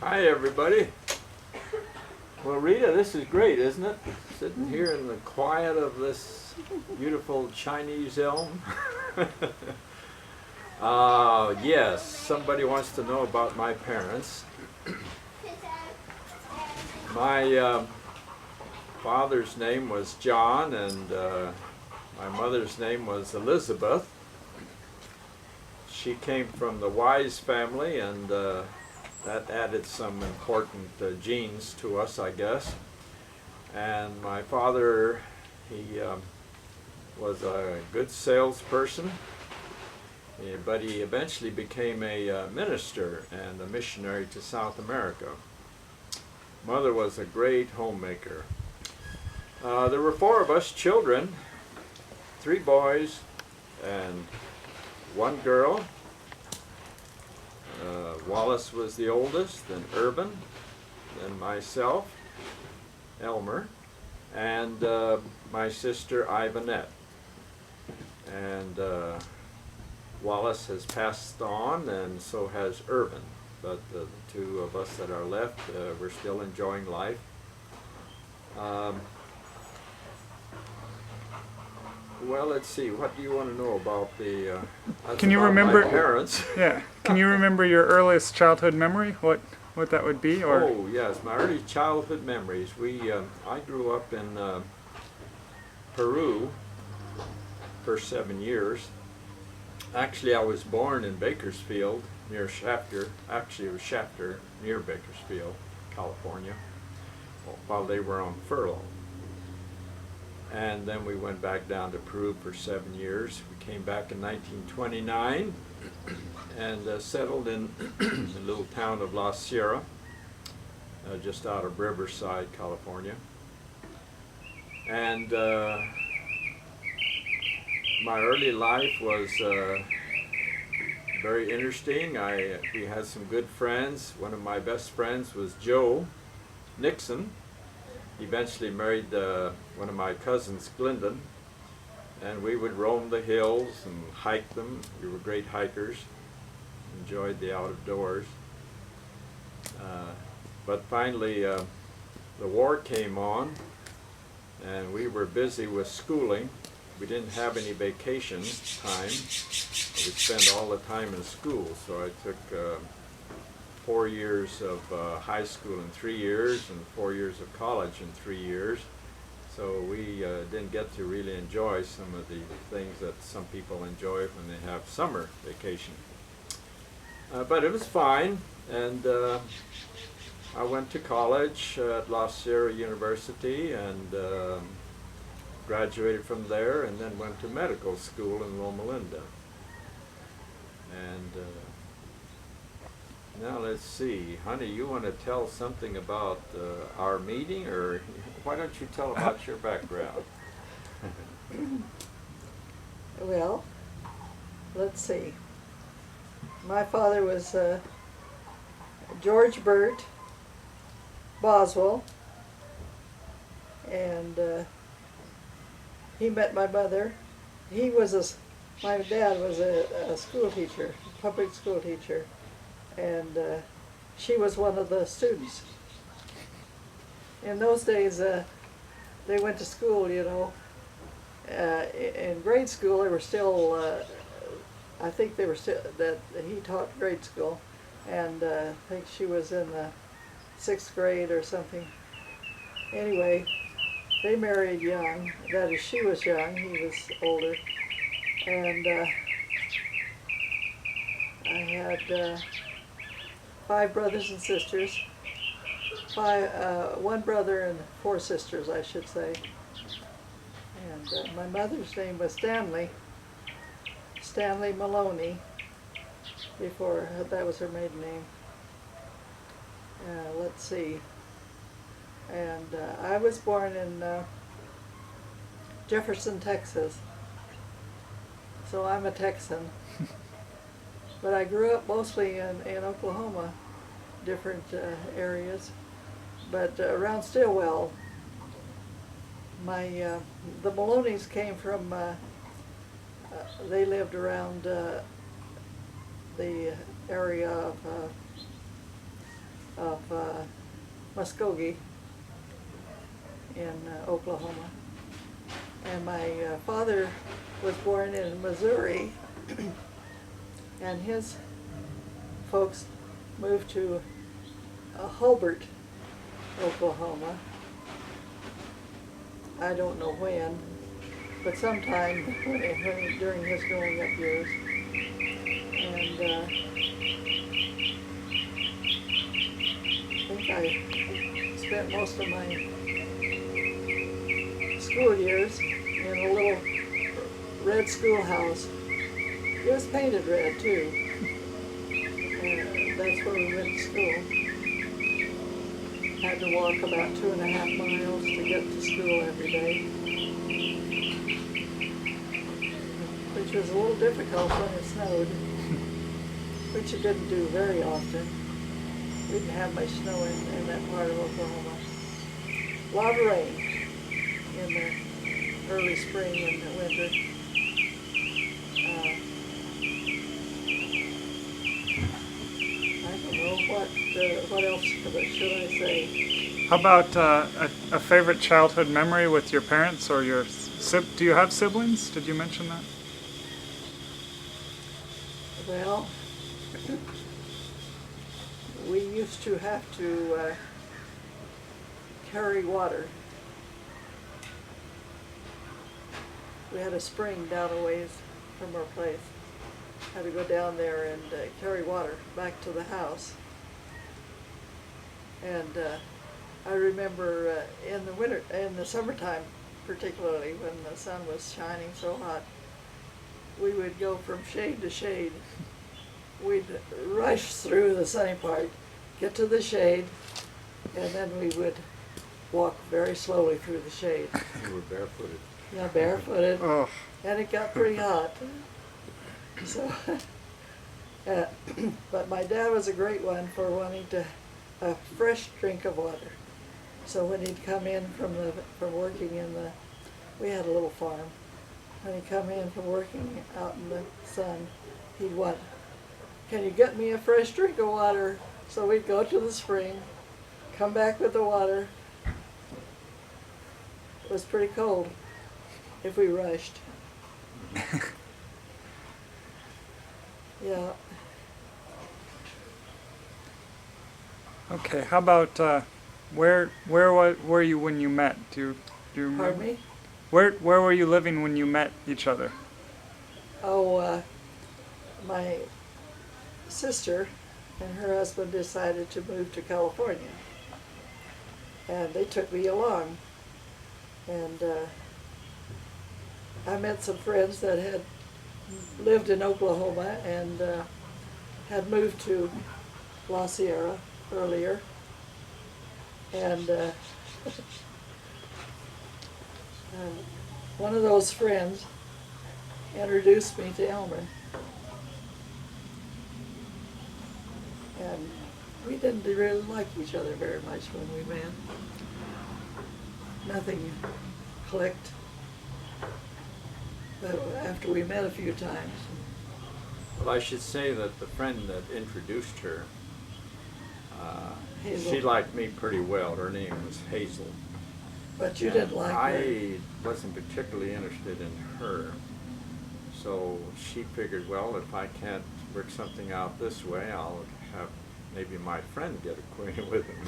Hi everybody. Well, Rita, this is great, isn't it? Sitting here in the quiet of this beautiful Chinese elm. Yes, somebody wants to know about my parents. My father's name was John and my mother's name was Elizabeth. She came from the Wise family, and that added some important genes to us, I guess. And my father, he was a good salesperson, but he eventually became a minister and a missionary to South America. Mother was a great homemaker. There were 4 of us children, 3 boys and 1 girl. Wallace was the oldest, then Urban, then myself, Elmer, and my sister Ivanette. And Wallace has passed on, and so has Urban. But the 2 of us that are left, we're still enjoying life. Well, let's see. What do you want to know about the? Can you remember my parents? Yeah. Can you remember your earliest childhood memory? What that would be? Or Oh yes, my early childhood memories. I grew up in Peru for 7 years. Actually, I was born in Bakersfield near Shafter. Actually, it was Shafter near Bakersfield, California, while they were on furlough. And then we went back down to Peru for 7 years. We came back in 1929 and settled in the little town of La Sierra, just out of Riverside, California. And my early life was very interesting. We had some good friends. One of my best friends was Joe Nixon. He eventually married one of my cousins, Glendon, and we would roam the hills and hike them. We were great hikers, enjoyed the outdoors. But finally, the war came on, and we were busy with schooling. We didn't have any vacation time. We spent all the time in school, so I took 4 years of high school in 3 years and 4 years of college in 3 years. So we didn't get to really enjoy some of the things that some people enjoy when they have summer vacation. But it was fine, and I went to college at La Sierra University and graduated from there, and then went to medical school in Loma Linda. And now let's see, honey, you want to tell something about our meeting, or why don't you tell about your background? Well, let's see. My father was George Burt Boswell, and he met my mother. My dad was a school teacher, public school teacher, and she was one of the students. In those days, they went to school, you know. In grade school, they were still, I think they were still, that he taught grade school, and I think she was in the 6th grade or something. Anyway, they married young. That is, she was young, he was older. And I had 5 brothers and sisters. 1 brother and 4 sisters, I should say. And my mother's name was Stanley Maloney, before that was her maiden name. Let's see. And I was born in Jefferson, Texas. So I'm a Texan. But I grew up mostly in Oklahoma, different areas. But around Stillwell, the Maloneys came from, they lived around the area of of Muskogee in Oklahoma. And my father was born in Missouri, and his folks moved to Hobart, Oklahoma. I don't know when, but sometime during his growing up years. And I think I spent most of my school years in a little red schoolhouse. It was painted red too. And that's where we went to school. Had to walk about 2.5 miles to get to school every day, which was a little difficult when it snowed, which it didn't do very often. We didn't have much snow in that part of Oklahoma. A lot of rain in the early spring and the winter. I don't know what else should I say. How about a favorite childhood memory with your parents or your do you have siblings? Did you mention that? Well, we used to have to carry water. We had a spring down a ways from our place. Had to go down there and carry water back to the house. And I remember in the summertime particularly, when the sun was shining so hot, we would go from shade to shade. We'd rush through the sunny part, get to the shade, and then we would walk very slowly through the shade. You were barefooted. Yeah, barefooted, Oh, and it got pretty hot. So, but my dad was a great one for wanting a fresh drink of water. So when he'd come in from working we had a little farm. When he'd come in from working out in the sun, he'd want, "Can you get me a fresh drink of water?" So we'd go to the spring, come back with the water. It was pretty cold if we rushed. Yeah. okay. How about where were you when you met? Do you remember? Pardon me? Where were you living when you met each other? Oh, my sister and her husband decided to move to California, and they took me along. And I met some friends that had lived in Oklahoma and had moved to La Sierra earlier. And one of those friends introduced me to Elmer. And we didn't really like each other very much when we met. Nothing clicked. But after we met a few times. Well, I should say that the friend that introduced her, Hazel. she liked me pretty well. Her name was Hazel. But you didn't like her. I wasn't particularly interested in her. So she figured, well, if I can't work something out this way, I'll have maybe my friend get acquainted with him.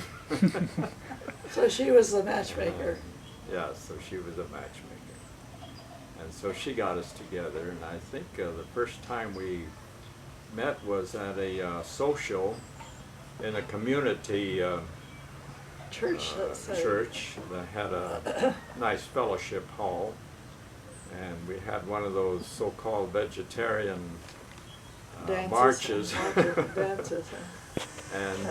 So she was the matchmaker. Yeah, so she was a matchmaker. And so she got us together, and I think the first time we met was at a social in a community Church, let's say. church that had a nice fellowship hall, and we had one of those so-called vegetarian Dances. marches. Dances. And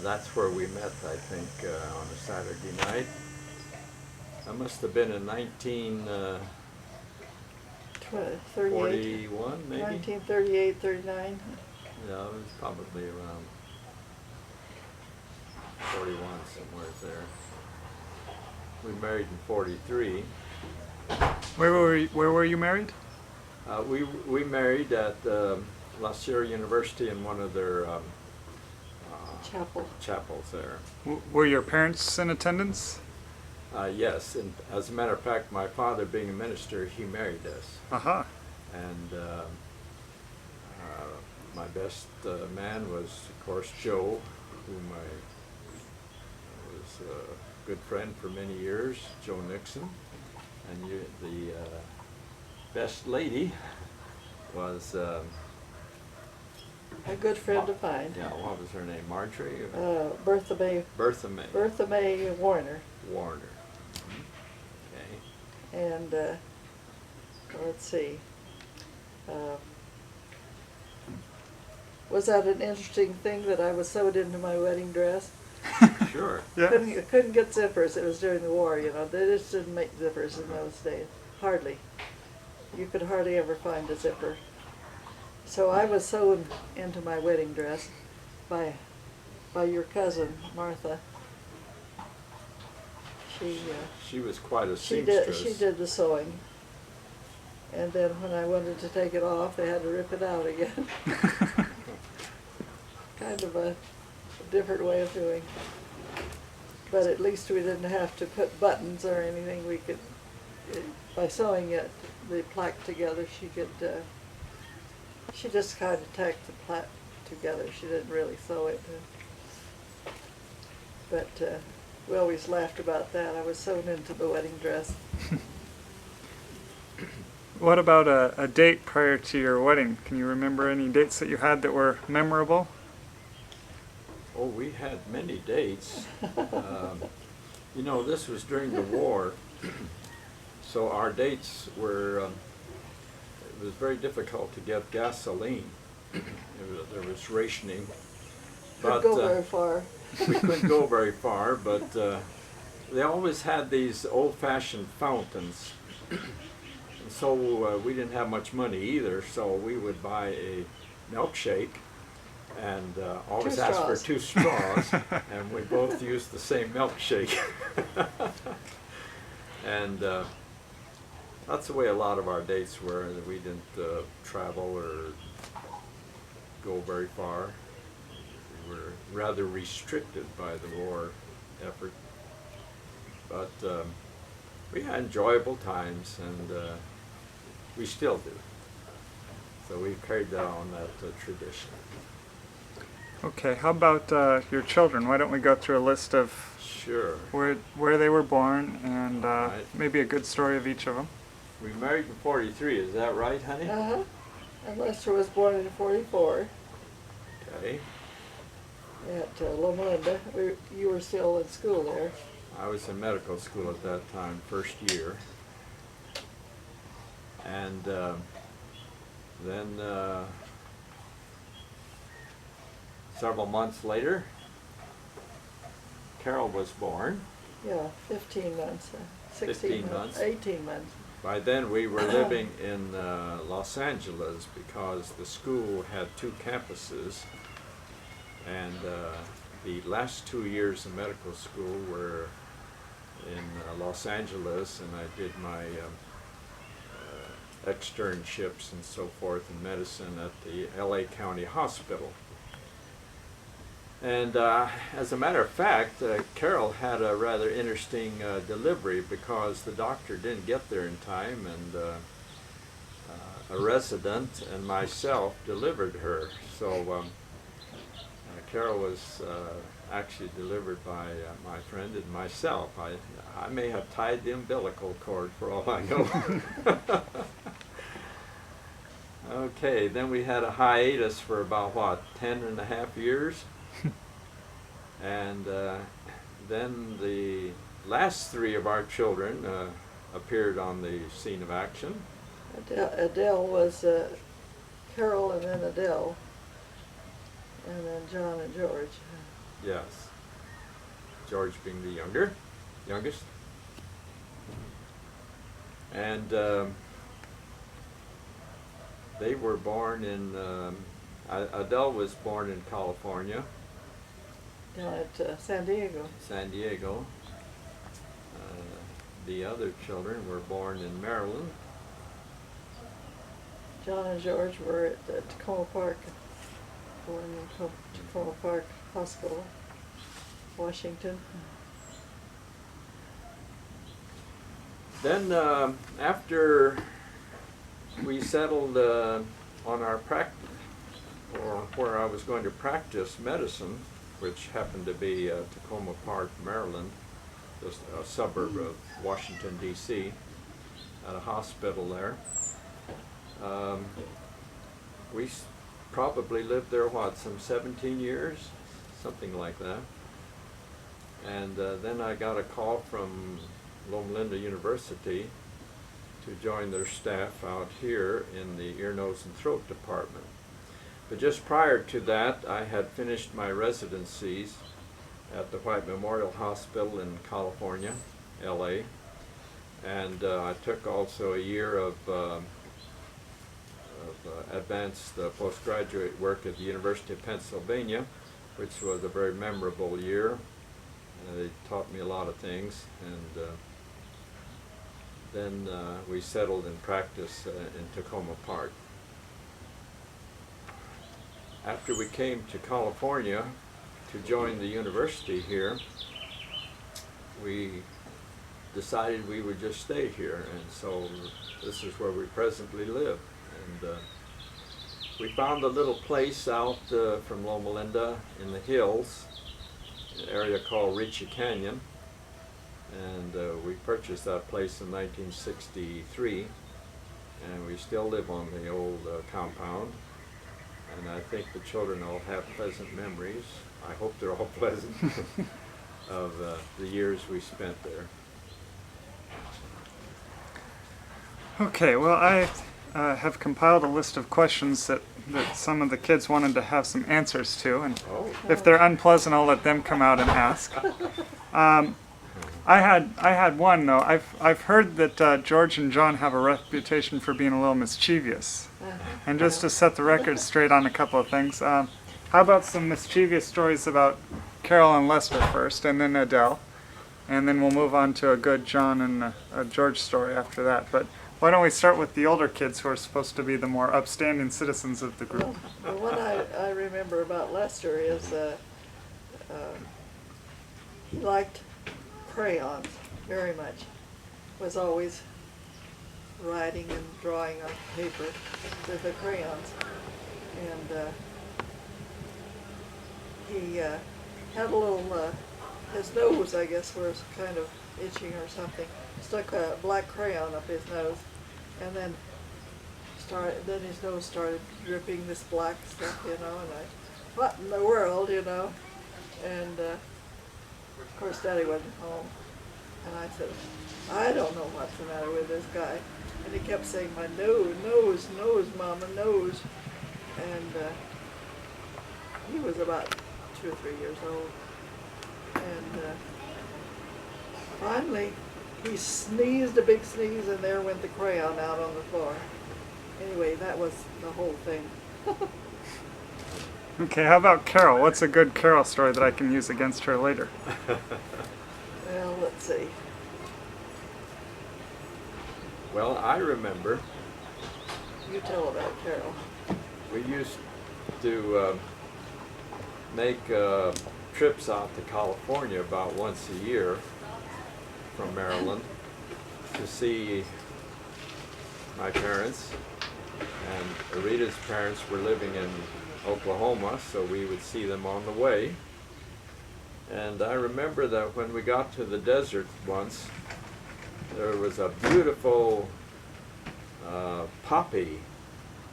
that's where we met, I think, on a Saturday night. That must have been in 1941, maybe? 1938, 39. Yeah, it was probably around 41, somewhere there. We married in 43. Where were you married? We married at La Sierra University in one of their Chapel. chapels there. Were your parents in attendance? Yes, and as a matter of fact, my father being a minister, he married us. Aha. And my best man was, of course, Joe, whom I was a good friend for many years, Joe Nixon. And the best lady was, A good friend of mine. yeah, what was her name? Marjorie? Bertha May. Bertha May. Bertha May Warner. Warner. Okay. And let's see. Was that an interesting thing that I was sewed into my wedding dress? Sure. Yeah. Couldn't get zippers. It was during the war, you know. They just didn't make zippers in those days. Hardly. You could hardly ever find a zipper. So I was sewn into my wedding dress by your cousin Martha. She was quite a She seamstress. did the sewing. And then when I wanted to take it off, they had to rip it out again. Kind of a different way of doing. But at least we didn't have to put buttons or anything. We could, by sewing it, the plaque together, she just kind of tacked the plaque together. She didn't really sew it. But we always laughed about that. I was sewn into the wedding dress. What about a date prior to your wedding? Can you remember any dates that you had that were memorable? Oh, we had many dates. You know, this was during the war, so our dates were, it was very difficult to get gasoline. There was rationing. Couldn't go very far. We couldn't go very far, but they always had these old-fashioned fountains. And so we didn't have much money either, so we would buy a milkshake and always ask for 2 straws, and we both used the same milkshake. And that's the way a lot of our dates were, that we didn't travel or go very far. We were rather restricted by the war effort. But we had enjoyable times, and we still do. So we carried that on, that tradition. Okay, how about your children? Why don't we go through a list of Sure. where they were born and Right. maybe a good story of each of them? We married in 43, is that right, honey? Uh-huh. And Lester was born in 44 Okay. at Loma Linda. You were still in school there. I was in medical school at that time, first year. And then several months later, Carol was born. Yeah, 15 months, 16 15 months. 18 months. By then we were living in Los Angeles because the school had 2 campuses, and the last 2 years of medical school were in Los Angeles, and I did my externships and so forth in medicine at the LA County Hospital. And as a matter of fact, Carol had a rather interesting delivery because the doctor didn't get there in time, and a resident and myself delivered her. So Carol was actually delivered by my friend and myself. I may have tied the umbilical cord for all I know. Okay, then we had a hiatus for about, what, 10.5 years? And then the last 3 of our children appeared on the scene of action. Adele was Carol and then Adele, and then John and George. Yes. George being the youngest. And they were born in, Adele was born in California. Down at San Diego. San Diego. The other children were born in Maryland. John and George were at Tacoma Park, born in Tacoma Park Hospital, Washington. Then after we settled on our practice, or where I was going to practice medicine, which happened to be Tacoma Park, Maryland, just a suburb of Washington, D.C., at a hospital there. We probably lived there, what, some 17 years? Something like that. And then I got a call from Loma Linda University to join their staff out here in the ear, nose, and throat department. But just prior to that, I had finished my residencies at the White Memorial Hospital in California, LA, and I took also a year of advanced postgraduate work at the University of Pennsylvania, which was a very memorable year. They taught me a lot of things, and then we settled in practice in Tacoma Park. After we came to California to join the university here, we decided we would just stay here, and so this is where we presently live. And we found a little place out from Loma Linda in the hills, an area called Ritchie Canyon, and we purchased that place in 1963, and we still live on the old compound, and I think the children all have pleasant memories. I hope they're all pleasant of the years we spent there. Okay, well, I have compiled a list of questions that some of the kids wanted to have some answers to, and if they're unpleasant, I'll let them come out and ask. I had one though. I've heard that George and John have a reputation for being a little mischievous, and just to set the record straight on a couple of things, how about some mischievous stories about Carol and Lester first, and then Adele, and then we'll move on to a good John and George story after that. But why don't we start with the older kids who are supposed to be the more upstanding citizens of the group? Well, what I remember about Lester is he liked crayons very much. Was always writing and drawing on paper with the crayons. And he had a little, his nose, I guess, was kind of itching or something. Stuck a black crayon up his nose, and then his nose started dripping this black stuff, you know, and what in the world, you know? And of course Daddy wasn't home, and I said, I don't know what's the matter with this guy. And he kept saying, my nose, Mama, nose. And he was about 2 or 3 years old. And finally, he sneezed a big sneeze, and there went the crayon out on the floor. Anyway, that was the whole thing. Okay, how about Carol? What's a good Carol story that I can use against her later? Well, let's see. Well, I remember You tell about Carol. we used to make trips out to California about once a year from Maryland to see my parents, and Areta's parents were living in Oklahoma, so we would see them on the way. And I remember that when we got to the desert once, there was a beautiful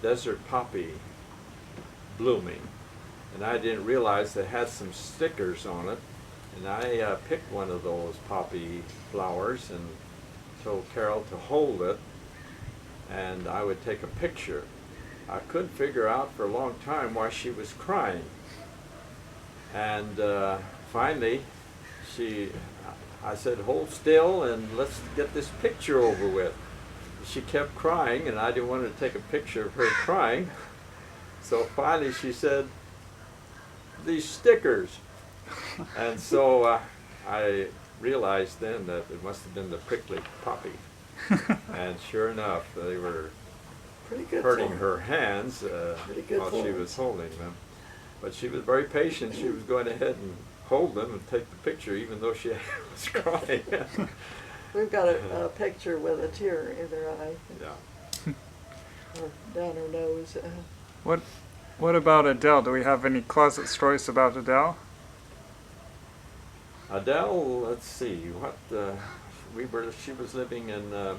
desert poppy blooming, and I didn't realize they had some stickers on it, and I picked one of those poppy flowers and told Carol to hold it, and I would take a picture. I couldn't figure out for a long time why she was crying, and finally I said, hold still and let's get this picture over with. She kept crying, and I didn't want to take a picture of her crying, so finally she said, these stickers. And so I realized then that it must have been the prickly poppy. And sure enough, they were Pretty good. good hurting form. her hands Pretty good while she form. was holding them. But she was very patient. She was going ahead and hold them and take the picture, even though she was crying. We've got a picture with a tear in her eye, Yeah. or down her nose. What about Adele? Do we have any closet stories about Adele? Adele, let's see, what she was living in.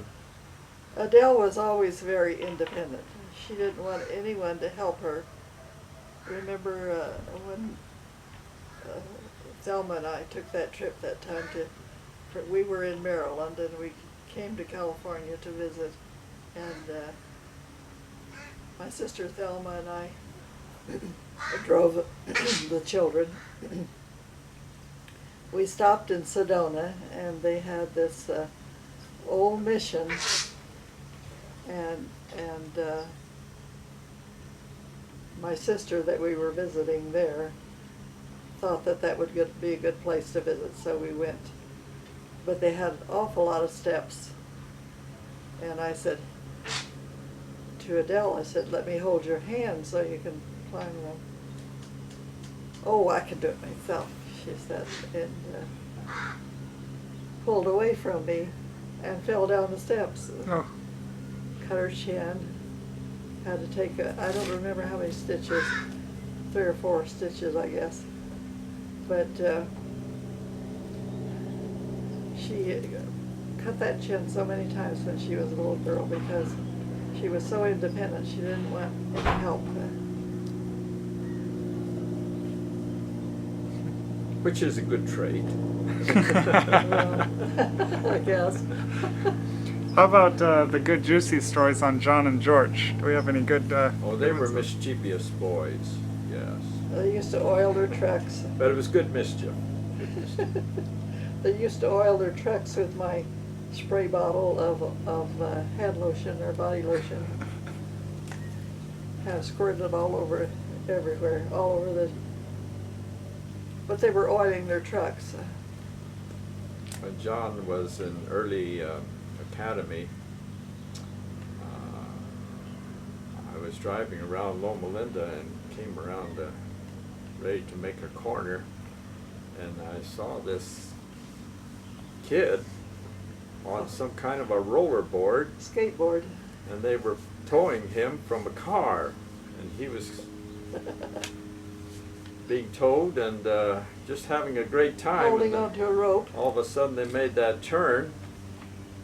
Adele was always very independent. She didn't want anyone to help her. Remember when Thelma and I took that trip that time we were in Maryland and we came to California to visit, and my sister Thelma and I drove the children. We stopped in Sedona, and they had this old mission, and my sister that we were visiting there thought that would be a good place to visit, so we went. But they had an awful lot of steps, and I said to Adele, I said, let me hold your hand so you can climb them. Oh, I can do it myself, she said, and pulled away from me and fell down the steps. Oh. Cut her chin, had to take I don't remember how many stitches, 3 or 4 stitches, I guess. But she cut that chin so many times when she was a little girl because she was so independent. She didn't want any help. Which is a good trait. Well, I guess. How about the good juicy stories on John and George? Do we have any good? Oh, they were favorites? mischievous boys, yes. They used to oil their trucks. But it was good mischief. Good mischief. They used to oil their trucks with my spray bottle of hand lotion or body lotion. Kind of squirted it all over, everywhere, all over the. But they were oiling their trucks. When John was in early academy, I was driving around Loma Linda and came around ready to make a corner, and I saw this kid on some kind of a roller board, Skateboard. and they were towing him from a car, and he was being towed and just having a great time. Holding onto a rope. All of a sudden they made that turn,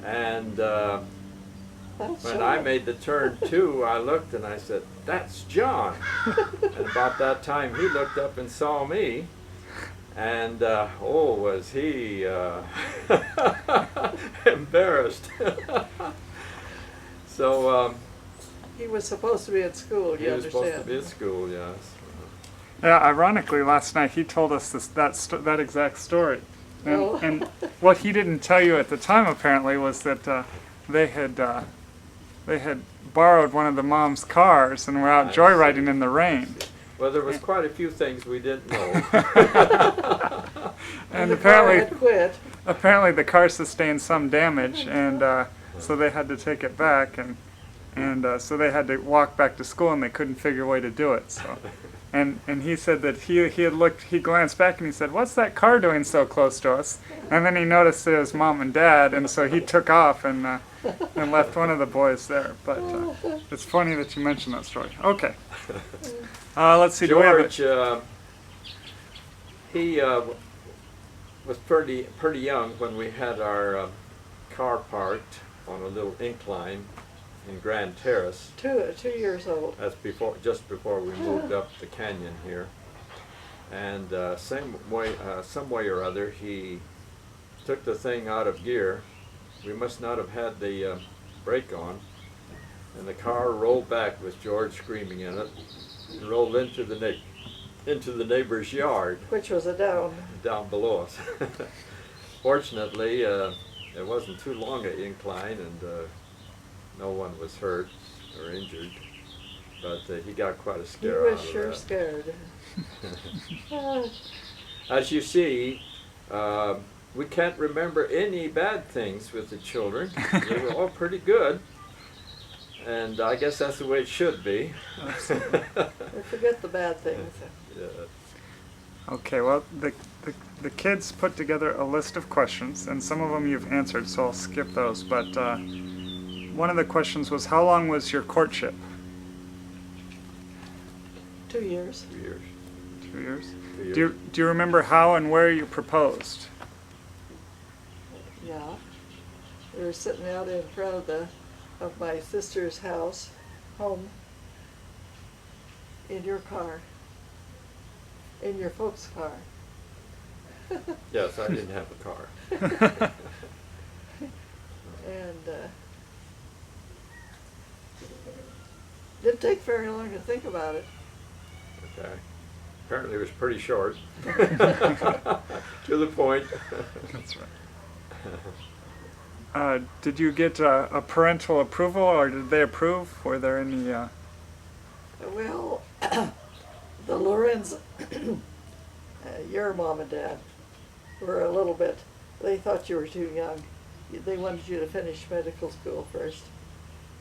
and when I made the turn too, I looked and I said, "That's John." And about that time he looked up and saw me, and oh, was he embarrassed. So He was supposed to be at school, he you was understand. supposed to be at school, yes. Yeah, ironically, last night he told us that exact story, and, Oh. and what he didn't tell you at the time apparently was that they had borrowed one of the mom's cars and were out I joyriding see. in the rain. Well, there was quite a few things we didn't know. And the car apparently, had quit. apparently the car sustained some damage, and so they had to take it back, and so they had to walk back to school, and they couldn't figure a way to do it. So, and he said that he glanced back and he said, "What's that car doing so close to us?" And then he noticed it was Mom and Dad, and so he took off and left one of the boys there. But it's funny that you mentioned that story. Okay, let's see. Do we have George, he was pretty young when we had our car parked on a little incline in Grand Terrace. 2 years old. That's just before we moved up the canyon here. And some way or other, he took the thing out of gear. We must not have had the brake on, and the car rolled back with George screaming in it, and rolled into the neighbor's yard Which was a down. down below us. Fortunately, it wasn't too long an incline, and no one was hurt or injured, but he got quite a He scare out was of sure that. scared. As you see, we can't remember any bad things with the children. They were all pretty good. And I guess that's the way it should be. We forget the bad things. Yeah. Okay, well, the kids put together a list of questions, and some of them you've answered, so I'll skip those. But one of the questions was, how long was your courtship? 2 years. 2 years. 2 years? 2 years. Do you remember how and where you proposed? Yeah. We were sitting out in front of my sister's house, home, in your car, in your folks' car. Yes, I didn't have a car. And didn't take very long to think about it. Okay. Apparently it was pretty short. To the point. That's right. Did you get a parental approval, or did they approve? Were there any? Well, the Lorenz, your mom and dad, were a little bit, they thought you were too young. They wanted you to finish medical school first.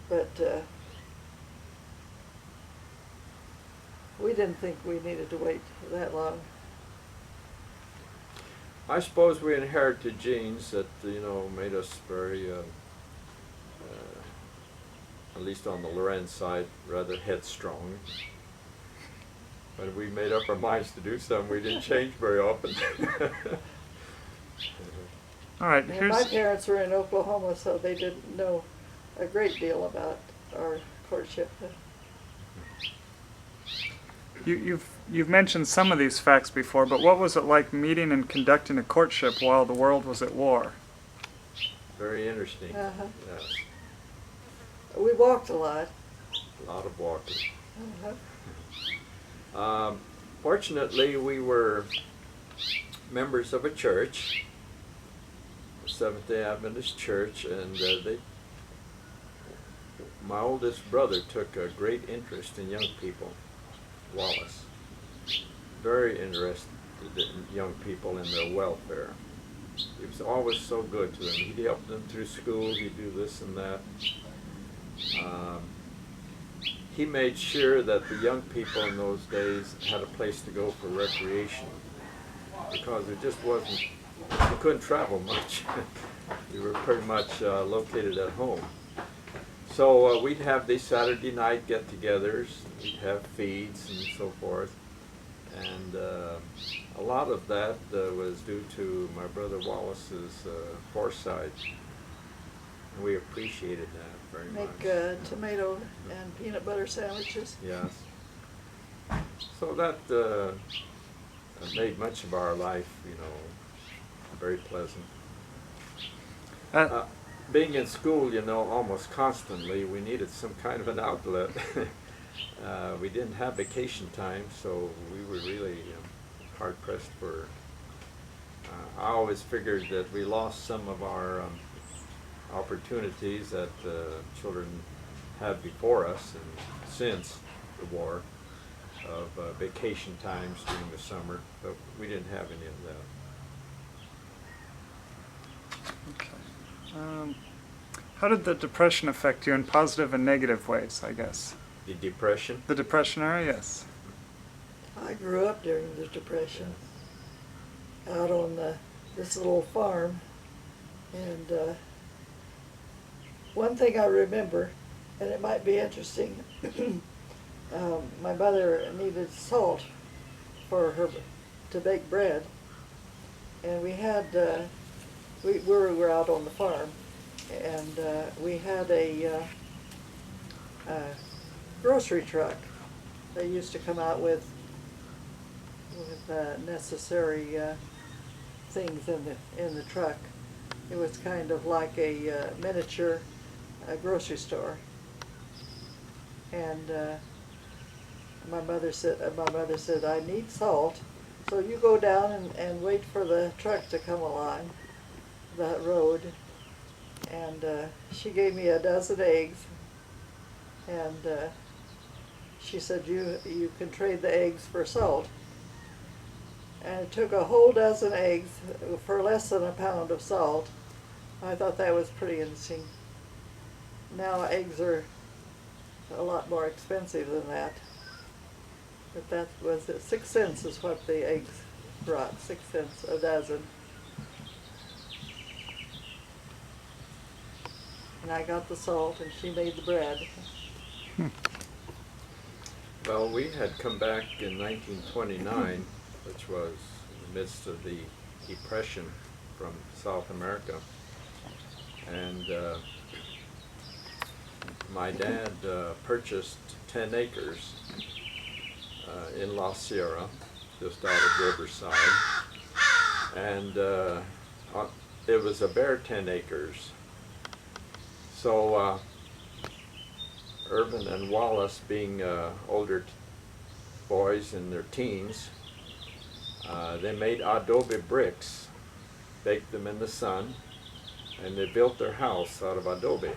But we didn't think we needed to wait that long. I suppose we inherited genes that, made us very, at least on the Lorenz side, rather headstrong. When we made up our minds to do something, we didn't change very often. All right. And my parents were in Oklahoma, so they didn't know a great deal about our courtship. You've mentioned some of these facts before, but what was it like meeting and conducting a courtship while the world was at war? Very interesting. Uh-huh. Yes. We walked a lot. A lot of walking. Uh-huh. Fortunately, we were members of a church, the Seventh-day Adventist Church, and my oldest brother took a great interest in young people, Wallace. Very interested in young people and their welfare. He was always so good to them. He'd help them through school, he'd do this and that. He made sure that the young people in those days had a place to go for recreation, because there just wasn't, we couldn't travel much. We were pretty much located at home. So we'd have these Saturday night get-togethers, we'd have feeds and so forth, and a lot of that was due to my brother Wallace's foresight, and we appreciated that very much. Make tomato and peanut butter sandwiches. Yes. So that made much of our life, very pleasant. Being in school, almost constantly, we needed some kind of an outlet. We didn't have vacation time, so we were really hard pressed for. I always figured that we lost some of our opportunities that children had before us and since the war of vacation times during the summer, but we didn't have any of that. Okay. How did the Depression affect you in positive and negative ways, I guess? The Depression? The Depression era, yes. I grew up during the Depression, out on this little farm, and one thing I remember, and it might be interesting, my mother needed salt for her to bake bread, and we had we were out on the farm, and we had a grocery truck. They used to come out with necessary things in the truck. It was kind of like a miniature grocery store. And my mother said, I need salt, so you go down and wait for the truck to come along the road. And she gave me a dozen eggs, and she said, you can trade the eggs for salt. And it took a whole dozen eggs for less than a pound of salt. I thought that was pretty interesting. Now eggs are a lot more expensive than that. But that was it. 6 cents is what the eggs brought. 6 cents a dozen. And I got the salt, and she made the bread. Well, we had come back in 1929, which was in the midst of the Depression from South America. And my dad purchased 10 acres in La Sierra, just out of Riverside. And it was a bare 10 acres. So Irvin and Wallace, being older boys in their teens, they made adobe bricks, baked them in the sun, and they built their house out of adobe.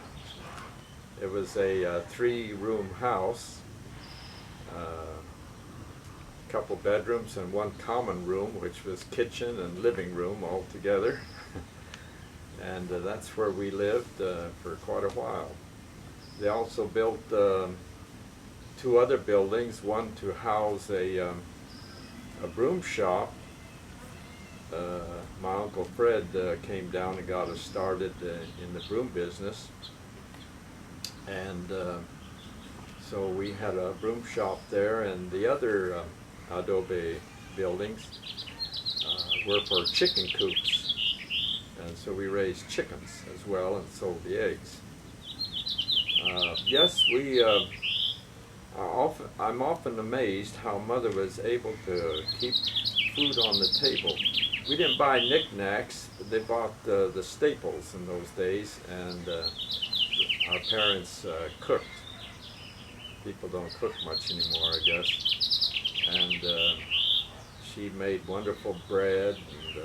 It was a 3-room house, a couple bedrooms and 1 common room, which was kitchen and living room all together. And that's where we lived for quite a while. They also built 2 other buildings, one to house a broom shop. My Uncle Fred came down and got us started in the broom business. And so we had a broom shop there, and the other adobe buildings were for chicken coops. And so we raised chickens as well and sold the eggs. Yes, I'm often amazed how Mother was able to keep food on the table. We didn't buy knickknacks, but they bought the staples in those days, and our parents cooked. People don't cook much anymore, I guess. And she made wonderful bread, and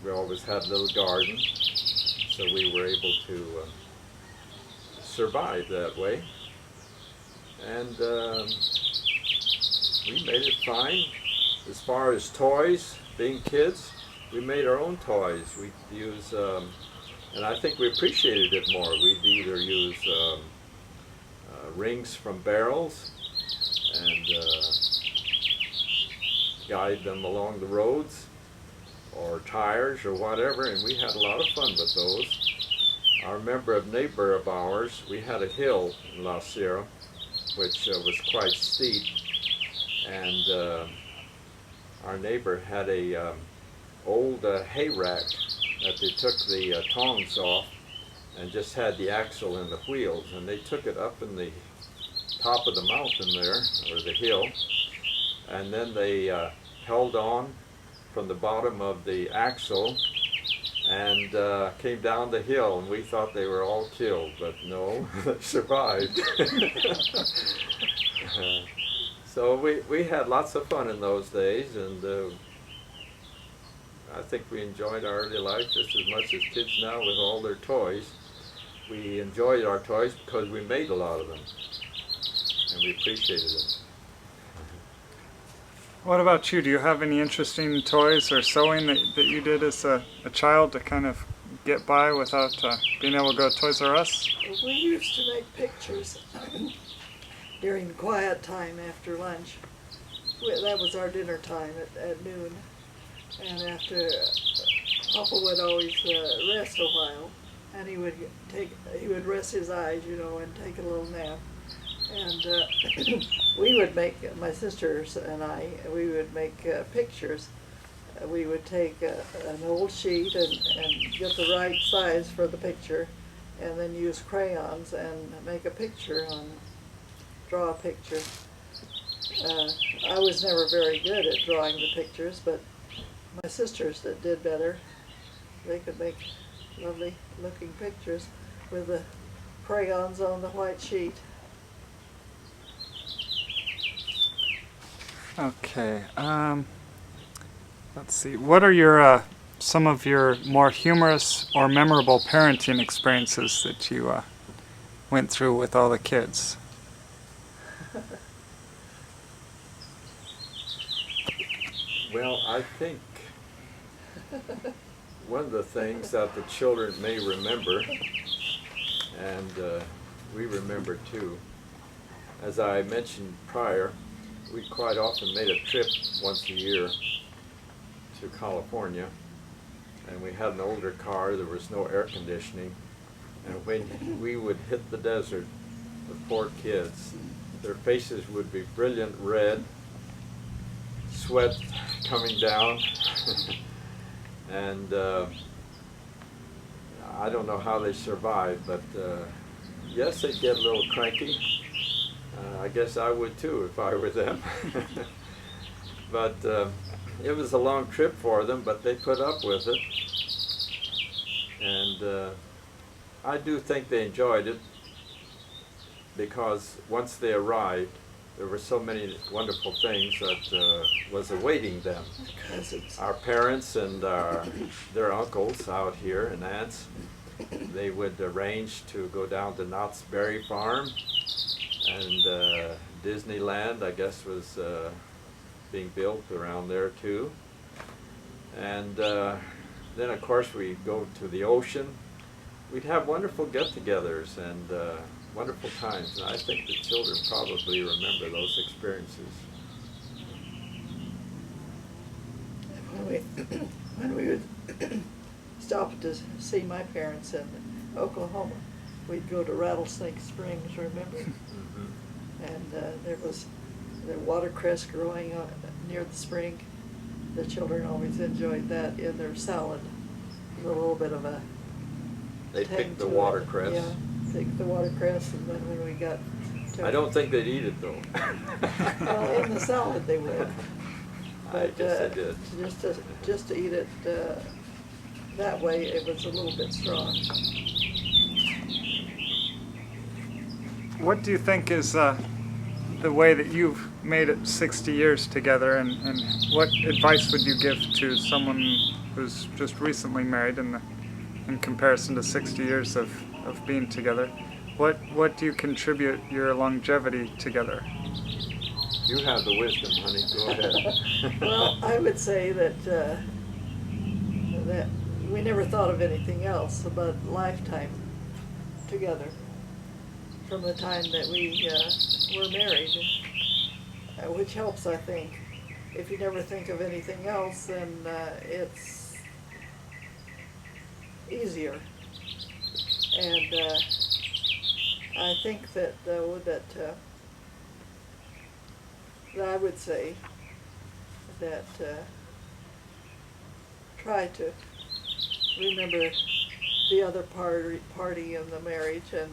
we always had a little garden, so we were able to survive that way. And we made it fine. As far as toys, being kids, we made our own toys. We'd use, and I think we appreciated it more. We'd either use rings from barrels and guide them along the roads, or tires or whatever, and we had a lot of fun with those. I remember a neighbor of ours, we had a hill in La Sierra, which was quite steep, and our neighbor had a old hay rack that they took the tongs off and just had the axle and the wheels, and they took it up in the top of the mountain there, or the hill, and then they held on from the bottom of the axle and came down the hill, and we thought they were all killed, but no, they survived. So we had lots of fun in those days, and I think we enjoyed our early life just as much as kids now with all their toys. We enjoyed our toys because we made a lot of them, and we appreciated them. What about you? Do you have any interesting toys or sewing that you did as a child to kind of get by without being able to go to Toys R Us? We used to make pictures during quiet time after lunch. That was our dinner time at noon. And after, Papa would always rest a while, and he would rest his eyes, you know, and take a little nap. And we would make, my sisters and I, we would make pictures. We would take an old sheet and get the right size for the picture, and then use crayons and make a picture, draw a picture. I was never very good at drawing the pictures, but my sisters that did better. They could make lovely looking pictures with the crayons on the white sheet. Okay, let's see. What are your some of your more humorous or memorable parenting experiences that you went through with all the kids? Well, I think one of the things that the children may remember, and we remember too, as I mentioned prior, we quite often made a trip once a year to California, and we had an older car. There was no air conditioning, and when we would hit the desert, the poor kids, their faces would be brilliant red, sweat coming down, and I don't know how they survived, but yes, they'd get a little cranky. I guess I would too if I were them. But it was a long trip for them, but they put up with it. And I do think they enjoyed it, because once they arrived, there were so many wonderful things that was awaiting them. Cousins. Our parents and their uncles out here and aunts, they would arrange to go down to Knott's Berry Farm, and Disneyland, I guess, was being built around there too. And then of course we'd go to the ocean. We'd have wonderful get-togethers and wonderful times, and I think the children probably remember those experiences. When we would stop to see my parents in Oklahoma, we'd go to Rattlesnake Springs, remember? Mm-hmm. And there was the watercress growing near the spring. The children always enjoyed that in their salad. A little bit of a They tang picked the to it. watercress. Yeah, picked the watercress, and then when we got to... I don't think they'd eat it though. Well, in the salad they would. I But guess they did. just to eat it that way, it was a little bit strong. What do you think is the way that you've made it 60 years together, and what advice would you give to someone who's just recently married in comparison to 60 years of being together? What do you contribute your longevity together? You have the wisdom, honey. Go ahead. Well, I would say that that we never thought of anything else but lifetime together from the time that we were married, which helps, I think. If you never think of anything else, then it's easier. And I think that that I would say that try to remember the other party in the marriage, and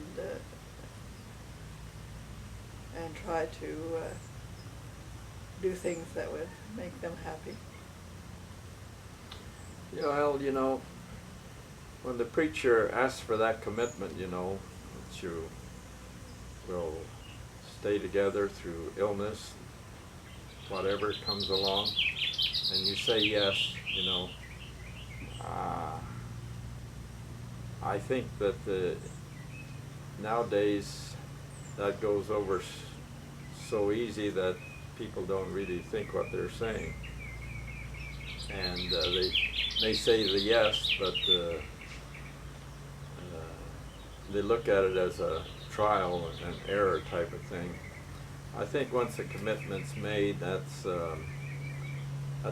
try to do things that would make them happy. Yeah, well, you know, when the preacher asks for that commitment, you know, that you will stay together through illness, whatever comes along, and you say yes, you know, I think that nowadays that goes over so easy that people don't really think what they're saying, and they say the yes, but they look at it as a trial and error type of thing. I think once a commitment's made, that's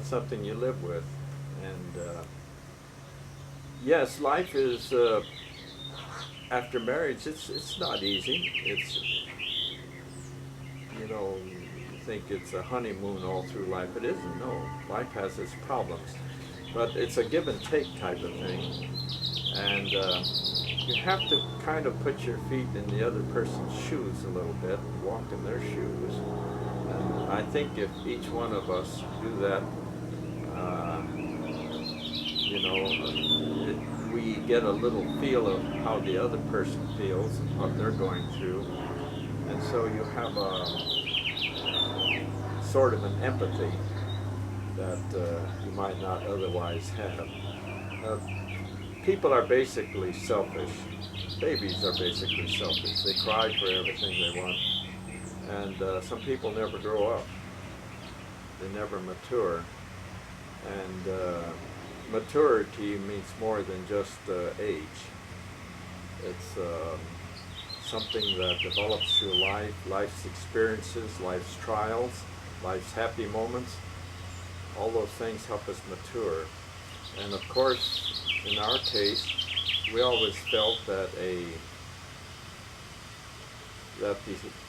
something you live with. And yes, life is after marriage. It's not easy. It's, you know, you think it's a honeymoon all through life. It isn't. No, life has its problems, but it's a give and take type of thing. And you have to kind of put your feet in the other person's shoes a little bit, walk in their shoes. And I think if each one of us do that, you know, we get a little feel of how the other person feels and what they're going through. And so you have a sort of an empathy that you might not otherwise have. People are basically selfish. Babies are basically selfish. They cry for everything they want. And some people never grow up. They never mature. And maturity means more than just age. It's something that develops through life, life's experiences, life's trials, life's happy moments. All those things help us mature. And of course, in our case, we always felt that the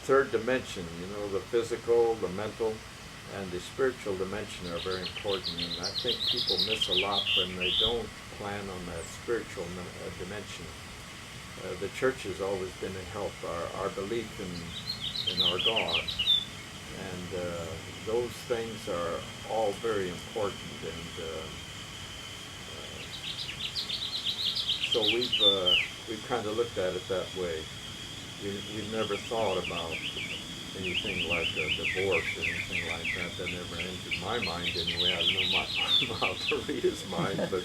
third dimension, the physical, the mental, and the spiritual dimension are very important. And I think people miss a lot when they don't plan on that spiritual dimension. The church has always been a help, our belief in our God. And those things are all very important. And so we've kind of looked at it that way. We've never thought about anything like a divorce or anything like that. That never entered my mind anyway. I don't know about Rita's mind, but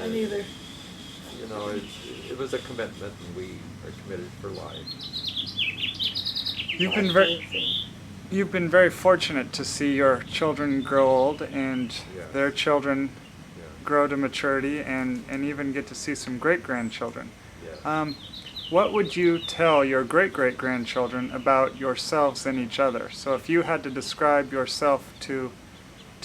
I neither. it was a commitment, and we are committed for life. You've been very fortunate to see your children grow old and Yes. their children Yeah. grow to maturity and even get to see some great-grandchildren. Yes. What would you tell your great-great-grandchildren about yourselves and each other? So if you had to describe yourself to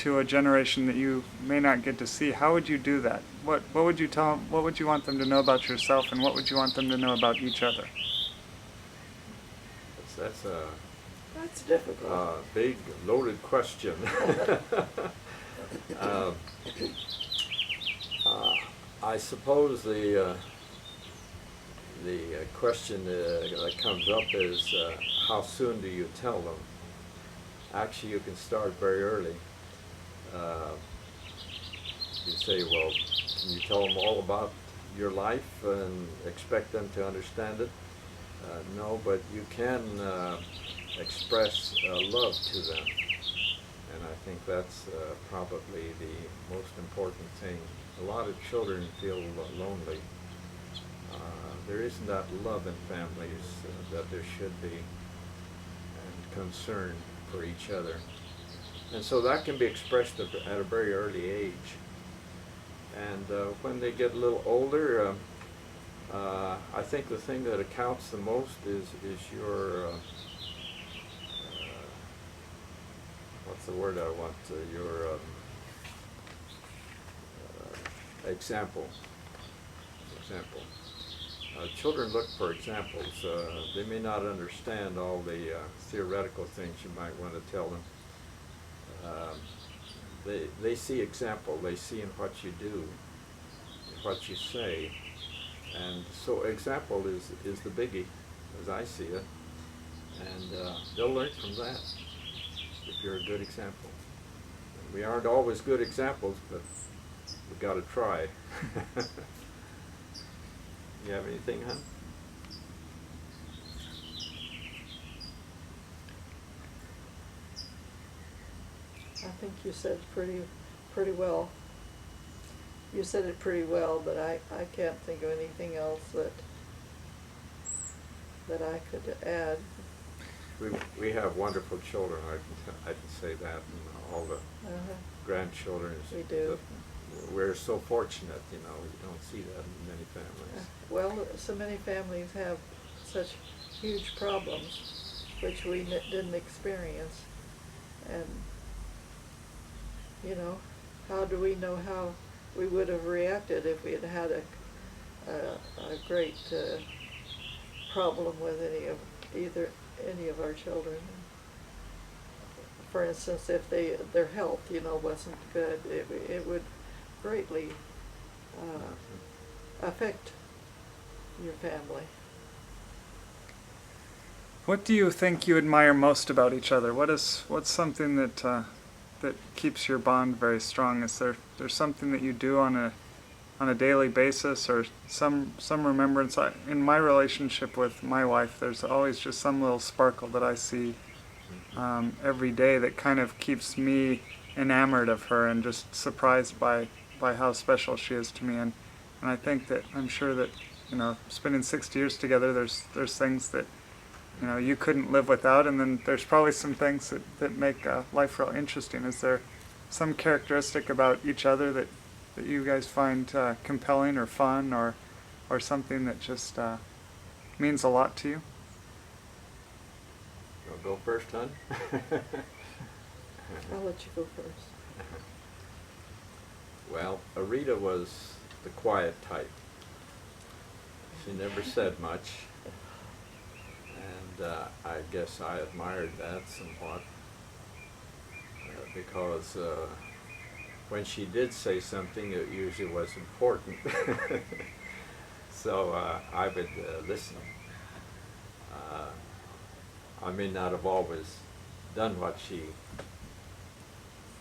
a generation that you may not get to see, how would you do that? What would you tell them? What would you want them to know about yourself, and what would you want them to know about each other? That's a That's difficult. big, loaded question. I suppose the question that comes up is how soon do you tell them? Actually, you can start very early. You say, well, can you tell them all about your life and expect them to understand it? No, but you can express love to them. And I think that's probably the most important thing. A lot of children feel lonely. There isn't that love in families that there should be, and concern for each other. And so that can be expressed at a very early age. And when they get a little older, I think the thing that accounts the most is your, what's the word I want, your example. Children look for examples. They may not understand all the theoretical things you might want to tell them. They see example. They see in what you do, in what you say. And so example is the biggie, as I see it. And they'll learn from that if you're a good example. We aren't always good examples, but we've got to try. You have anything, hon? I think you said pretty well. You said it pretty well, but I can't think of anything else that I could add. We have wonderful children. I can say that, and all the grandchildren. We do. We're so fortunate, you don't see that in many families. Well, so many families have such huge problems, which we didn't experience. And, how do we know how we would have reacted if we had had a great problem with any of our children? For instance, if their health, wasn't good, it would greatly affect your family. What do you think you admire most about each other? What's something that keeps your bond very strong? Is there's something that you do on a daily basis, or some remembrance? In my relationship with my wife, there's always just some little sparkle that I see every day that kind of keeps me enamored of her and just surprised by how special she is to me. And I think that I'm sure that spending 60 years together, there's things that you couldn't live without, and then there's probably some things that make life real interesting. Is there some characteristic about each other that you guys find compelling or fun, or something that just means a lot to you? I'll go first, hon. I'll let you go first. Well, Areta was the quiet type. She never said much, and I guess I admired that somewhat, because when she did say something, it usually was important. So I would listen. I may not have always done what she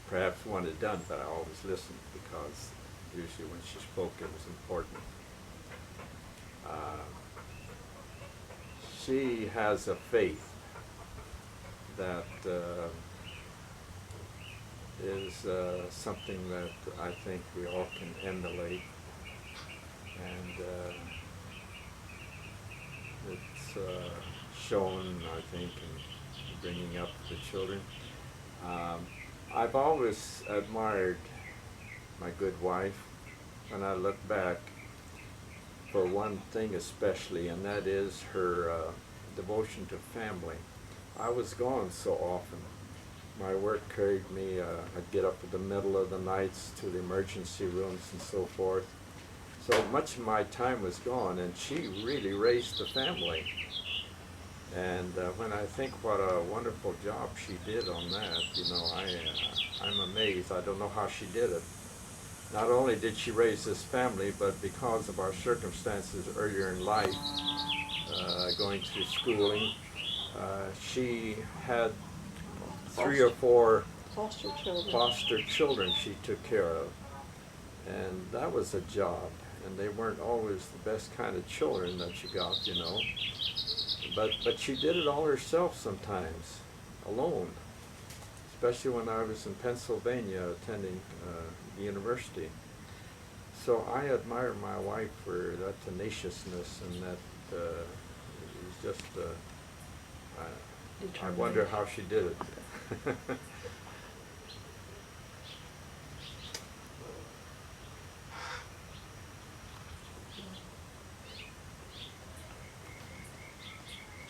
perhaps wanted done, but I always listened, because usually when she spoke it was important. She has a faith that is something that I think we all can emulate, and it's shown, I think, in bringing up the children. I've always admired my good wife when I look back, for one thing especially, and that is her devotion to family. I was gone so often. My work carried me, I'd get up in the middle of the nights to the emergency rooms and so forth. So much of my time was gone, and she really raised the family. And when I think what a wonderful job she did on that, you know, I'm amazed. I don't know how she did it. Not only did she raise this family, but because of our circumstances earlier in life, going through schooling, she had 3 or 4 foster children she took care of. And that was a job. And they weren't always the best kind of children that you got, you know. But she did it all herself sometimes, alone. Especially when I was in Pennsylvania attending the university. So I admire my wife for that tenaciousness, and that is just, I wonder how she did it.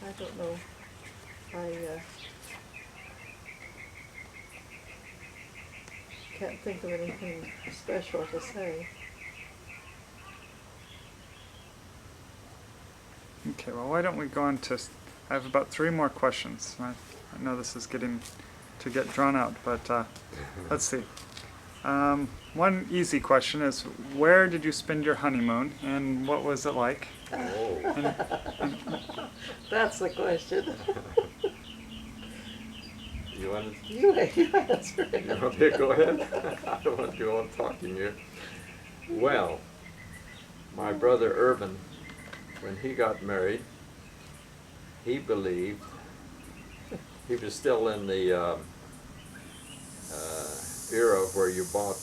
I don't know. I can't think of anything special to say. Okay, well, why don't we go on to, I have about 3 more questions. I know this is getting to get drawn out, but let's see. One easy question is, where did you spend your honeymoon, and what was it like? Oh. That's the question. You want to? You answer it. You want to go ahead? I don't want to go on talking here. Well, my brother Irvin, when he got married, he believed, he was still in the era where you bought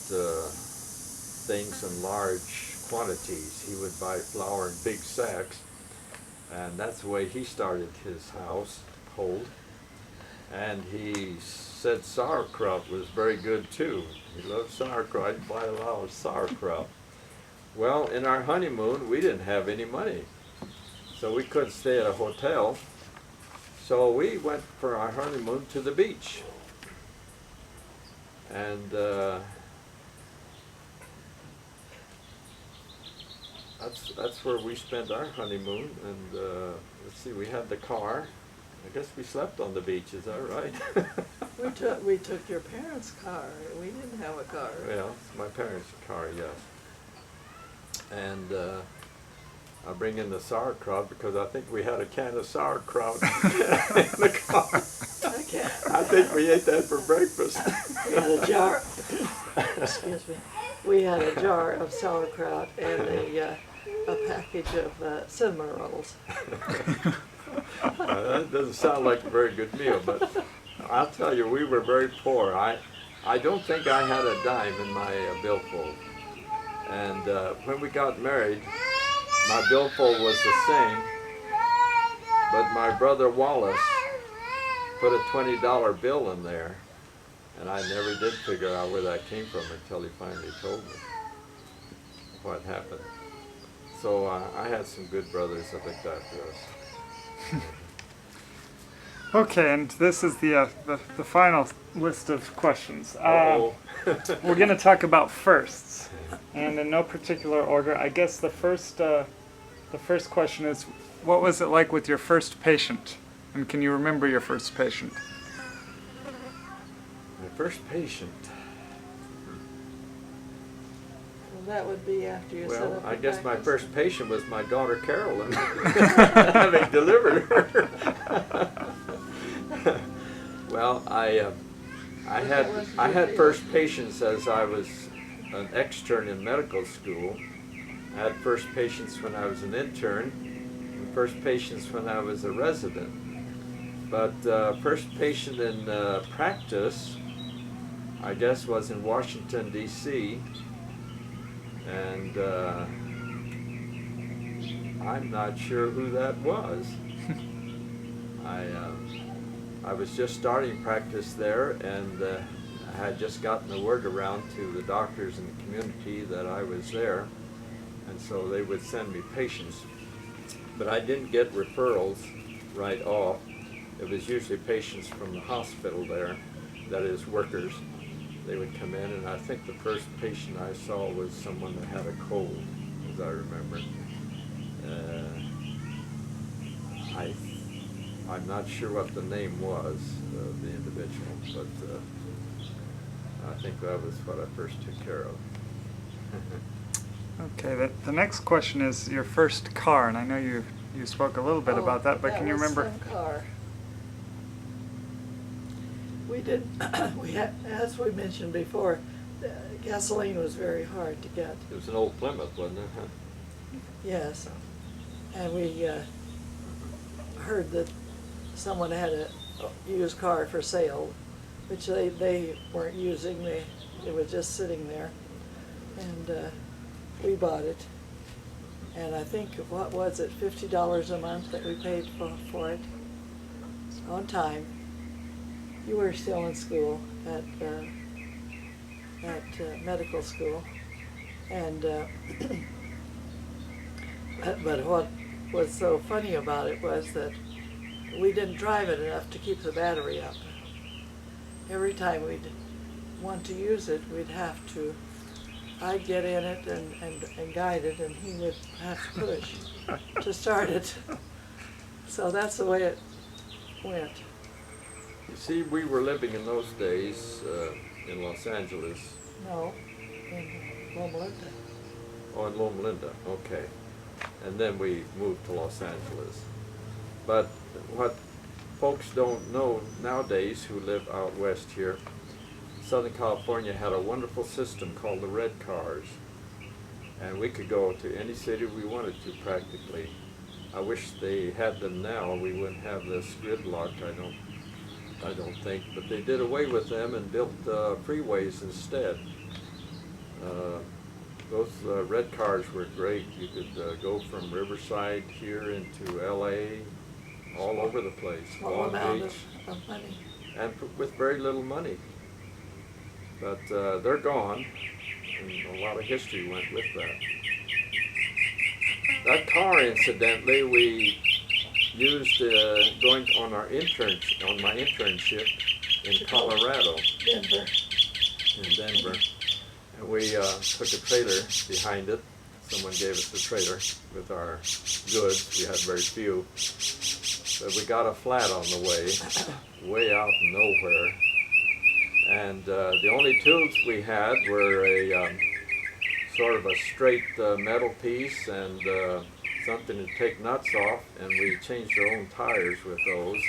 things in large quantities. He would buy flour in big sacks, and that's the way he started his household. And he said sauerkraut was very good too. He loved sauerkraut. He'd buy a lot of sauerkraut. Well, in our honeymoon, we didn't have any money, so we couldn't stay at a hotel. So we went for our honeymoon to the beach. And that's where we spent our honeymoon. And let's see, we had the car. I guess we slept on the beach, is that right? We took your parents' car. We didn't have a car. Well, it's my parents' car, yes. And I bring in the sauerkraut because I think we had a can of sauerkraut in the car. I think we ate that for breakfast. We had a jar. Excuse me. We had a jar of sauerkraut and a package of cinnamon rolls. That doesn't sound like a very good meal, but I'll tell you, we were very poor. I don't think I had a dime in my billfold. And when we got married, my billfold was the same, but my brother Wallace put a $20 bill in there, and I never did figure out where that came from until he finally told me what happened. so I had some good brothers that looked after us. Okay, and this is the final list of questions. Uh-oh. We're going to talk about firsts, and in no particular order. I guess the first question is, what was it like with your first patient? And can you remember your first patient? My first patient. Well, that would be after you set Well, up I the guess my practice. first patient was my daughter Carolyn, having delivered her. Well, I had first patients as I was an extern in medical school. I had first patients when I was an intern, and first patients when I was a resident. But first patient in practice, I guess, was in Washington, D.C., and I'm not sure who that was. I was just starting practice there, and I had just gotten the word around to the doctors in the community that I was there, and so they would send me patients. But I didn't get referrals right off. It was usually patients from the hospital there, that is, workers. They would come in, and I think the first patient I saw was someone that had a cold, as I remember. I'm not sure what the name was of the individual, but I think that was what I first took care of. Okay, the next question is your first car, and I know you spoke a little bit about that, but can you remember? Some car. We did, we had, as we mentioned before, gasoline was very hard to get. It was an old Plymouth, wasn't it? Huh? Yes, and we heard that someone had a used car for sale, which they weren't using. It was just sitting there, and we bought it. And I think, what was it, $50 a month that we paid for it on time. You were still in school at medical school, and but what was so funny about it was that we didn't drive it enough to keep the battery up. Every time we'd want to use it, we'd have to, I'd get in it and guide it, and he would have to push to start it. So that's the way it went. You see, we were living in those days in Los Angeles. No, in Loma Linda. Oh, in Loma Linda, okay. And then we moved to Los Angeles. But what folks don't know nowadays who live out west here, Southern California had a wonderful system called the red cars. And we could go to any city we wanted to practically. I wish they had them now. We wouldn't have this gridlock, I don't think. But they did away with them and built freeways instead. Those red cars were great. You could go from Riverside here into LA, all over the place, Small amount Beach, of money. and with very little money. But they're gone, and a lot of history went with that. That car, incidentally, we used going on my internship in Colorado. Denver. In Denver. And we took a trailer behind it. Someone gave us a trailer with our goods. We had very few. But we got a flat on the way out in nowhere. And the only tools we had were a sort of a straight metal piece and something to take nuts off, and we changed our own tires with those.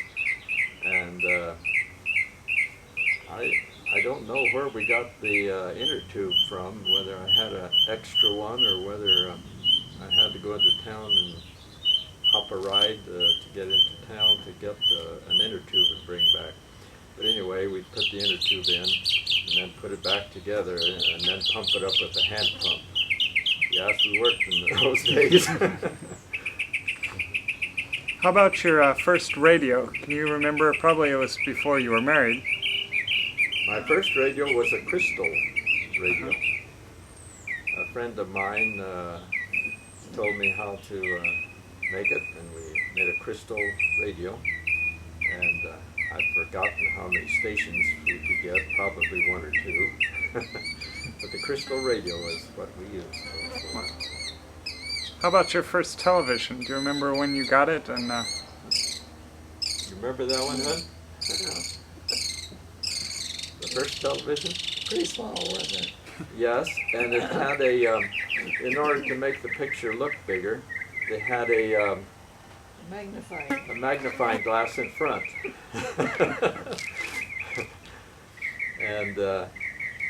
And I don't know where we got the inner tube from, whether I had an extra one or whether I had to go into town and hop a ride to get into town to get an inner tube and bring back. But anyway, we'd put the inner tube in and then put it back together and then pump it up with a hand pump. Yes, we worked in those days. How about your first radio? Can you remember? Probably it was before you were married. My first radio was a Crystal radio. A friend of mine told me how to make it, and we made a crystal radio. And I'd forgotten how many stations we could get, probably one or two. But the crystal radio was what we used. How about your first television? Do you remember when you got it? And You remember that one, Hud? The first television? Pretty small, wasn't it? Yes, and it had a, in order to make the picture look bigger, they had a magnifying glass in front. And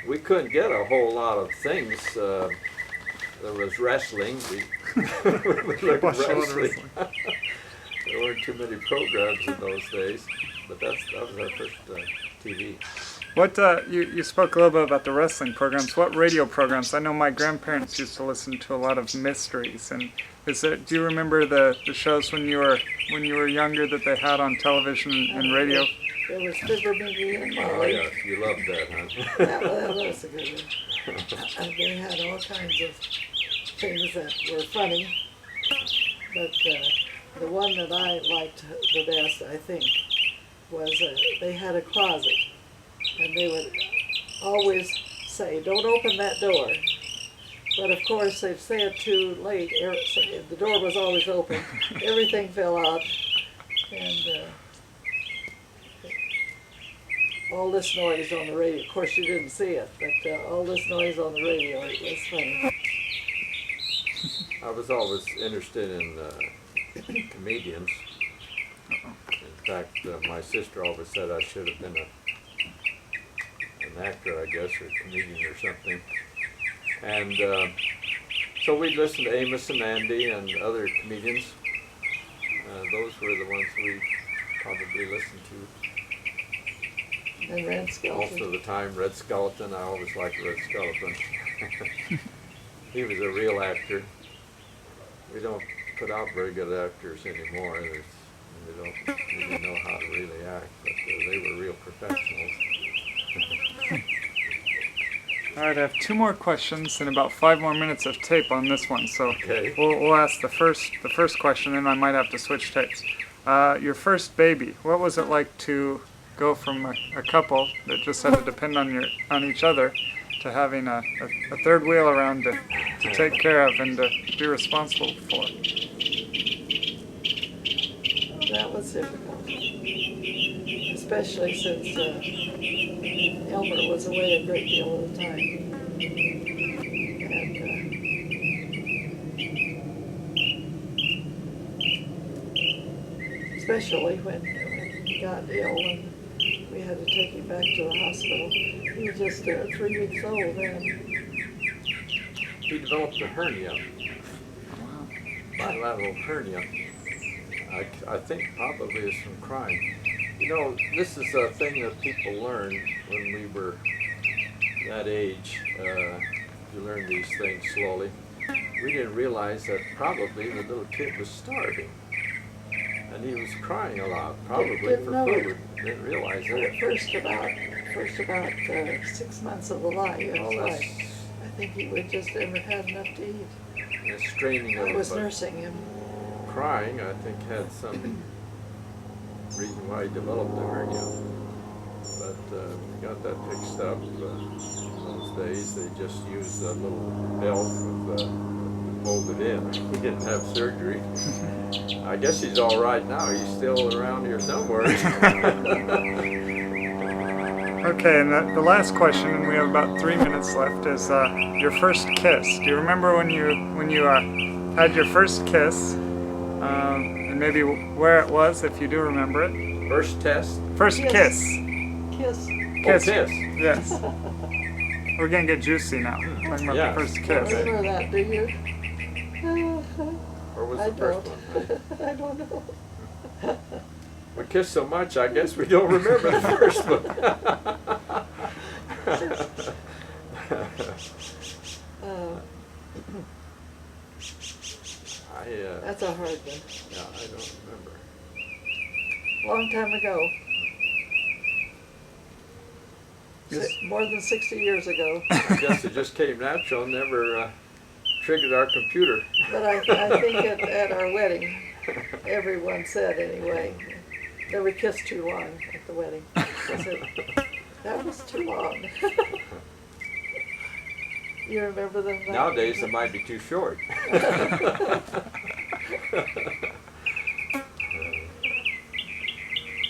we couldn't get a whole lot of things. There was wrestling. We would look at wrestling. There weren't too many programs in those days, but that was our first TV. what you spoke a little bit about the wrestling programs. What radio programs? I know my grandparents used to listen to a lot of mysteries. And do you remember the shows when you were younger that they had on television and radio? There was Fibber McGee and Oh Molly. yeah, you loved that, huh? That was a good one. They had all kinds of things that were funny, but the one that I liked the best, I think, was they had a closet, and they would always say, "Don't open that door." But of course, they'd say it too late. The door was always open. Everything fell out, and all this noise on the radio. Of course, you didn't see it, but all this noise on the radio, it was funny. I was always interested in comedians. In fact, my sister always said I should have been an actor, I guess, or a comedian or something. And so we'd listen to Amos and Andy and other comedians. Those were the ones we probably listened to. And Red Most Skeleton. of the time, Red Skeleton. I always liked Red Skeleton. He was a real actor. We don't put out very good actors anymore. They don't really know how to really act, but they were real professionals. All right, I have 2 more questions and about 5 more minutes of tape on this one. So Okay. we'll ask the first question, and I might have to switch tapes. Your first baby. What was it like to go from a couple that just had to depend on each other to having a third wheel around to take care of and to be responsible for? That was difficult, especially since Elmer was away a great deal of the time. And especially when he got ill and we had to take him back to the hospital. He was just 3 weeks old then. He developed a hernia, bilateral hernia. I think probably is from crying. You know, this is a thing that people learn when we were that age. You learn these things slowly. We didn't realize that probably the little kid was starving. And he was crying a lot, probably Didn't for know it. food. Didn't realize At it. first about 6 months of the life. All this I think he would just never had enough to eat. straining I was of nursing him. crying, I think, had some reason why he developed the hernia. But we got that fixed up. In those days, they just used a little belt with folded in. He didn't have surgery. I guess he's all right now. He's still around here somewhere. Okay, and the last question, and we have about 3 minutes left, is your first kiss. Do you remember when you had your first kiss, and maybe where it was, if you do remember it? First test. First Kiss. kiss. Kiss. Oh, kiss. Yes. We're gonna get juicy now. Talking about Yeah. the first Don't kiss. remember that, do you? Where was I the first don't. one? I don't know. We kissed so much, I guess we don't remember the first one. That's a hard one. Yeah, I don't remember. Long time ago. Yes. More than 60 years ago. I guess it just came natural, never triggered our computer. But I think at our wedding, everyone said anyway, that we kissed too long at the wedding. I said, that was too long. You remember them? Nowadays it might be too short.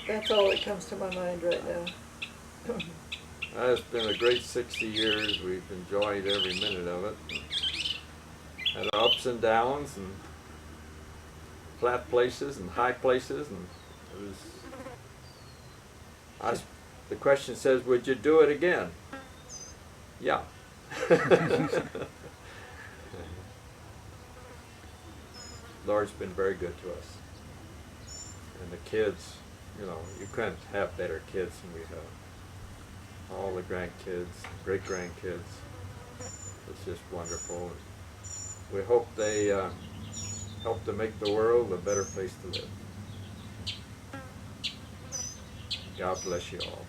That's all that comes to my mind right now. It's been a great 60 years. We've enjoyed every minute of it. Had ups and downs and flat places and high places, and it was. The question says, would you do it again? Yeah. Lord's been very good to us. And the kids, you know, you couldn't have better kids than we have. All the grandkids, great-grandkids. It's just wonderful. We hope they help to make the world a better place to live. God bless you all.